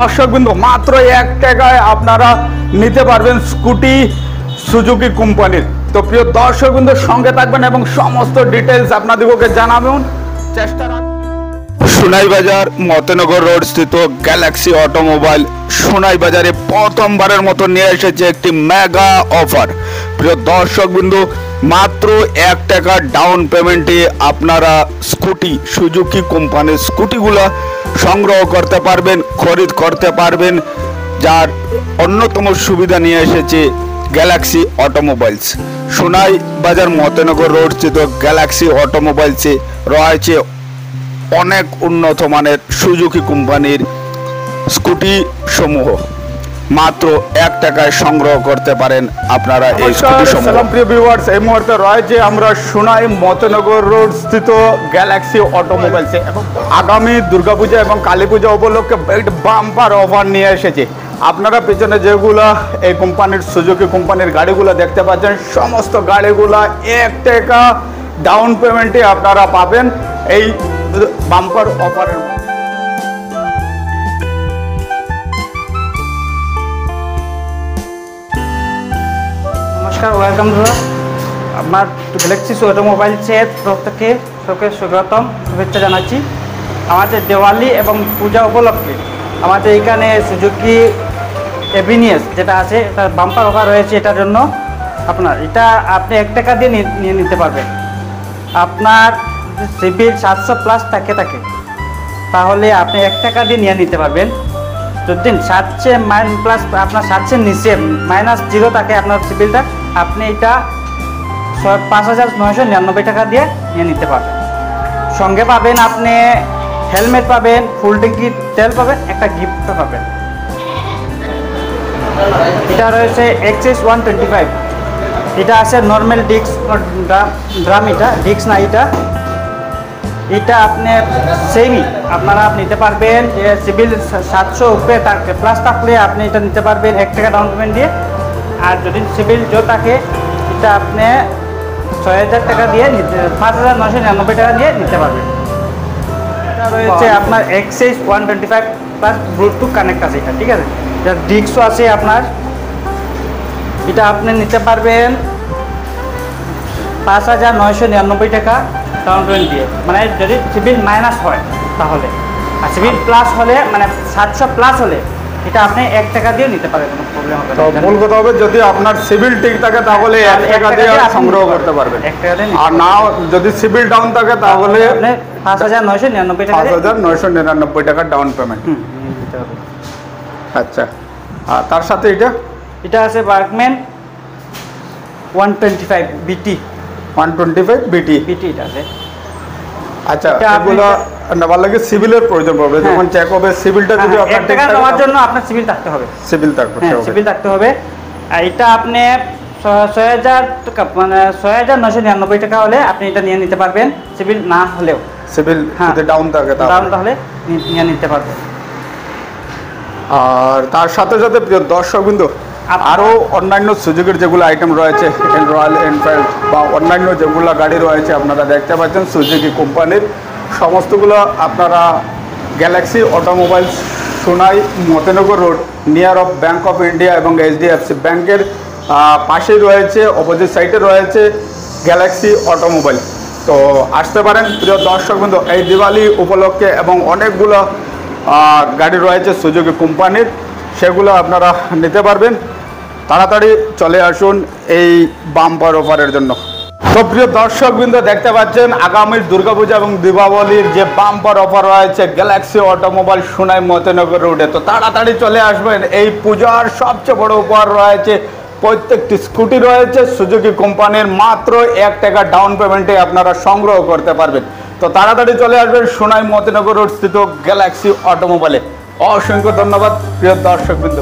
দর্শকবৃন্দ, মাত্র 1 টাকায় আপনারা নিতে পারবেন স্কুটি সুজুকি কোম্পানির। তো প্রিয় দর্শকবৃন্দ, সঙ্গে থাকবেন এবং সমস্ত ডিটেলস আপনাদেরকে জানাবেন চেষ্টা রাখবেন। সোনাই বাজার মতনগর রোড স্থিত গ্যালাক্সি অটোমোবাইল সোনাই বাজারে প্রথমবারের মতো নিয়ে এসেছে একটি মেগা অফার। প্রিয় দর্শকবৃন্দ, মাত্র 1 টাকা ডাউন পেমেন্টে আপনারা স্কুটি সুজুকি কোম্পানির স্কুটিগুলো সংগ্রহ করতে পারবেন, খরিদ করতে পারবেন, যার অন্যতম সুবিধা নিয়ে এসেছে গ্যালাক্সি অটোমোবাইলস। সোনাই বাজার মতনগর রোড স্থিত গ্যালাক্সি অটোমোবাইলসে রয়েছে অনেক উন্নত মানের সুজুকি কোম্পানির স্কুটি সমূহ। মাত্র 1 টাকায় সংগ্রহ করতে পারেন আপনারা এই স্কুটি সমূহ। সালাম প্রিয় ভিউয়ার্স, এই মুহূর্তে রয়েছে আমরা সোনাই মতনগর রোড স্থিত গ্যালাক্সি অটোমোবাইলসে এবং আগামী দুর্গাপূজা এবং কালী পূজা উপলক্ষে বাম্পার অফার নিয়ে এসেছে। আপনারা পেছনে যেগুলো এই কোম্পানির সুজুকি কোম্পানির গাড়িগুলো দেখতে পাচ্ছেন, সমস্ত গাড়িগুলো 1 টাকা ডাউন পেমেন্টে আপনারা পাবেন এই বাম্পার অফারের। নমস্কার, ওয়েলকাম টু আমার গ্যালাক্সি অটোমোবাইলসের তরফ থেকে সবকে স্বাগতম, শুভেচ্ছা জানাচ্ছি। আমাদের দিওয়ালি এবং পূজা উপলক্ষে আমাদের এখানে সুজুকি এভিনিয়াস যেটা আছে, এটা বাম্পার অফার রয়েছে। এটার জন্য এটা আপনি 1 টাকা দিয়ে নিয়ে নিতে পারবেন। আপনার সিবিল 700+ থাকে তাহলে আপনি 1 টাকা দিয়ে নিয়ে নিতে পারবেন। যদি 700 আপনার 700 নিচে -0 থাকে আপনার সিবিলটা, আপনি এটা 5,999 টাকা দিয়ে নিয়ে নিতে পারবেন। সঙ্গে পাবেন আপনি হেলমেট পাবেন, ফুল ট্যাঙ্কি তেল পাবেন, একটা গিফট পাবেন। এটা রয়েছে XS 125। এটা আছে নর্মাল ডিস্ক ড্রাম, এটা ডিস্ক না, এটা আপনি সেমই আপনারা নিতে পারবেন। যে সিভিল 700 উপরে প্লাস থাকলে আপনি এটা নিতে পারবেন 1 টাকা ডাউন পেমেন্ট দিয়ে। আর যদি সিভিল জো থাকে, এটা আপনি 6,000 টাকা দিয়ে 5,999 টাকা দিয়ে নিতে পারবেন। এটা রয়েছে আপনার XS 125 প্লাস ব্লুটুথ কানেক্ট আছে এটা, ঠিক আছে। এটা ডিস্কও আছে আপনার। এটা আপনি নিতে পারবেন 5,999 টাকা ডাউন পেমেন্ট দিয়ে, মানে যদি সিভিল মাইনাস হয় তাহলে। আর সিভিল প্লাস হলে, মানে 700+ হলে, এটা আপনি 1 টাকা দিয়ে নিতে পারেন, কোনো প্রবলেম হবে না। তো মূল কথা হবে, যদি আপনার সিভিল ঠিক থাকে তাহলে 1 টাকা দিয়ে সংগ্রহ করতে পারবেন। 1 টাকা দিয়ে, আর না যদি সিভিল ডাউন থাকে তাহলে আপনি 5,999 টাকা 5,999 টাকা ডাউন পেমেন্ট দিতে হবে। আচ্ছা, আর তার সাথে এটা আছে বার্কম্যান 125 BT 125 BT এটা আছে। আচ্ছা, এগুলো নেওয়ার লাগে সিভিলের প্রয়োজন পড়বে। যখন চেক হবে সিভিলটা যদি আপনার 1 টাকা নেওয়ার জন্য আপনার সিভিল থাকতে হবে। সিভিল থাকতে হবে। আর এটা আপনি 6,000 টাকা, মানে 6,999 টাকা হলে আপনি এটা নিয়ে নিতে পারবেন। সিভিল না হলেও, সিভিল যদি ডাউন থাকে তাহলে নিয়ে নিতে পারবেন। আর তার সাথে সাথে প্রিয় দর্শকবৃন্দ, আরও অন্যান্য সুযোগের যেগুলো আইটেম রয়েছে, রয়্যাল এনফিল্ড বা অন্যান্য যেগুলো গাড়ি রয়েছে আপনারা দেখতে পাচ্ছেন সুজুকি কোম্পানির, সমস্তগুলো আপনারা Galaxy automobile Sonai Matnagar road near of Bank of India এবং HDFC ব্যাংকের পাশেই রয়েছে, অপোজিট সাইডে রয়েছে গ্যালাক্সি অটোমোবাইল। তো আসতে পারেন প্রিয় দর্শকবৃন্দ এই দিওয়ালি উপলক্ষে, এবং অনেকগুলো গাড়ি রয়েছে সুজুকি কোম্পানির, সেগুলো আপনারা নিতে পারবেন। তাড়াতাড়ি চলে আসুন এই বাম্পার অফারের জন্য। তো প্রিয় দর্শকবৃন্দ, দেখতে পাচ্ছেন আগামী দুর্গাপূজা এবং দীপাবলির যে বাম্পার অফার রয়েছে গ্যালাক্সি অটোমোবাইল সোনাই মতনগর রোডে। তো তাড়াতাড়ি চলে আসবেন। এই পূজার সবচেয়ে বড় উপহার রয়েছে, প্রত্যেকটি স্কুটি রয়েছে সুজুকি কোম্পানির, মাত্র 1 টাকা ডাউন পেমেন্টে আপনারা সংগ্রহ করতে পারবেন। তো তাড়াতাড়ি চলে আসবেন সোনাই মতনগর রোড স্থিত গ্যালাক্সি অটোমোবাইলে। অসংখ্য ধন্যবাদ প্রিয় দর্শকবৃন্দ।